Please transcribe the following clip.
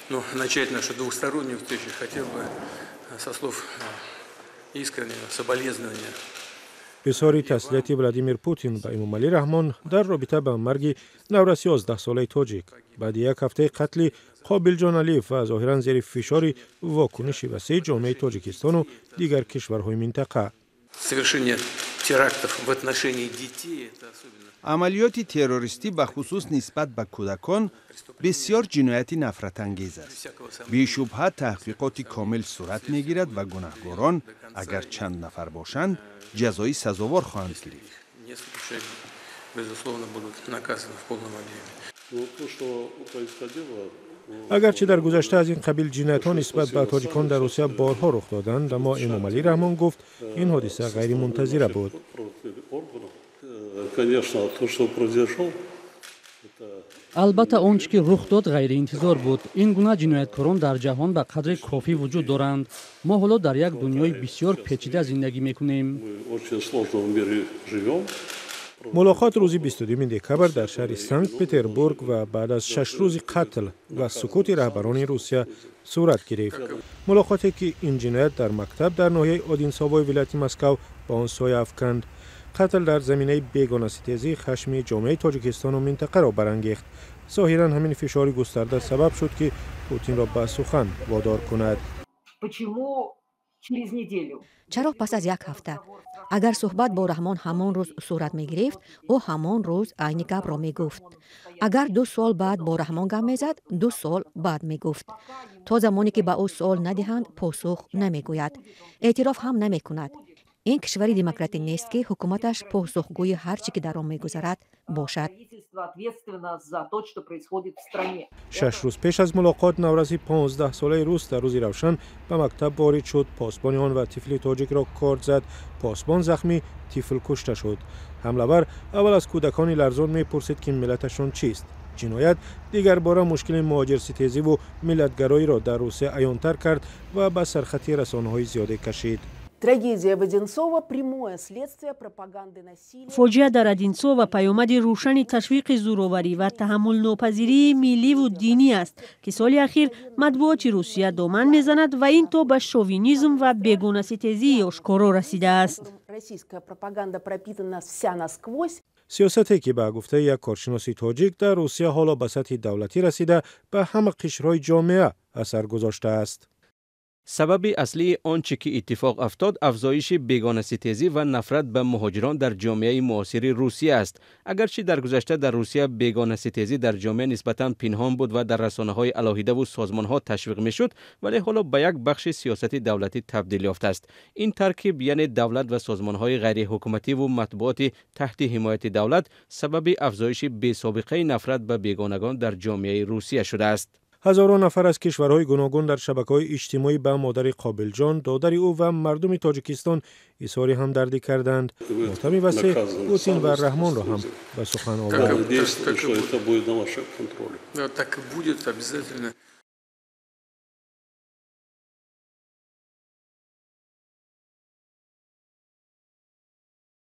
Ну, начать нашу двухстороннюю встречу хотел бы со слов искреннего соболезнования. اظهار تسلیت ولادیمیر پوتین و امامعلی رحمان در رابطه با مرگ نورس 11 ساله تاجیک بعد یک هفته قتل قابل جان علیف و ظاهرا زیر فشار واکنش وسیع جامعه تاجیکستان و دیگر کشورهای منطقه. Совершение терактов в отношении детей это особенно. عملیات تروریستی به خصوص نسبت به کودکان بسیار جنایت نفرت انگیز است. بی شبهه تحقیقات کامل صورت میگیرد و گناهکاران اگر چند نفر باشند جزایی سزاوار خواهند گرفت. اگرچه در گذشته از این قبیل جنایت‌ها نسبت به تاجیکان در روسیه بارها رخ دادند، اما امامعلی رحمان گفت این حادثه غیر منتظره بود. البته آنچه که رخ داد غیر انتظار بود. این گونه جنایتکاران در جهان به قدر کافی وجود دارند. ما حالا در یک دنیای بسیار پیچیده زندگی میکنیم. ملاقات روز 22 دکبر در شهر سنت پتربورگ و بعد از 6 روز قتل و سکوت رهبران روسیه صورت گرفت. ملاقاتی که این جنایت در مکتب در ناحیه اودینساوای ولایت مسکو با آن سایه افکند. قتل در زمینه بیگانه ستیزی خشم جامعه تاجیکستان و منطقه را برانگیخت. ظاهرا همین فشار گسترده سبب شد که پوتین را به سخن وادار کند. چرا پس از یک هفته؟ اگر صحبت با رحمان همان روز صورت می گرفت او همان روز عین گپ را می گفت. اگر 2 سال بعد با رحمان گپ می زد 2 سال بعد می گفت. تا زمانی که به او سوال ندهند پاسخ نمی گوید. اعتراف هم نمی کند. این کشوری دموکراتی نیست که حکومتش پاسخگوی هر چی که در آن می‌گذرد باشد. 6 روز پیش از ملاقات نورس 15 ساله روس در روزی روشن به مکتب وارد شد. پاسبان آن و طفل تاجیک را کارد زد. پاسبان زخمی، طفل کشته شد. حمله‌ور اول از کودکان لرزان می‌پرسید که ملتشان چیست. جنایت دیگر باره مشکل مهاجرستیزی و ملتگرایی را در روسیه عیان‌تر کرد و به سرخطی رسانه‌های زیاده کشید. فوجیه در ادینسوو پیامد روشن تشویق زوروری و تحمل ناپذیری ملی و دینی است که سال اخیر مطبوعات روسیه دامن میزند و این تو به شووینیسم و بیگانه ستیزی آشکارا رسیده است. سیاستی که به گفته یک کارشناس تاجیک در روسیه حالا به سطح دولتی رسیده به همه قشرهای جامعه اثر گذاشته است. سبب اصلی آنچه که اتفاق افتاد افزایش بیگانه‌ستیزی و نفرت به مهاجران در جامعه معاصر روسیه است. اگرچه در گذشته در روسیه بیگانه‌ستیزی در جامعه نسبتاً پنهان بود و در رسانه‌های علاهیده و سازمان‌ها تشویق می‌شد، ولی حالا به یک بخش سیاست دولتی تبدیل یافته است. این ترکیب یعنی دولت و سازمان‌های غیر حکومتی و مطبوعات تحت حمایت دولت سبب افزایش بی‌سابقه نفرت به بیگانگان در جامعه روسیه شده است. هزاران نفر از کشورهای گوناگون در شبکه‌های اجتماعی به مادر قابل جان، دادر او و مردم تاجیکستان اظهار همدردی کردند. ماتم وسیع پوتین و رحمان را هم به سخن آورد.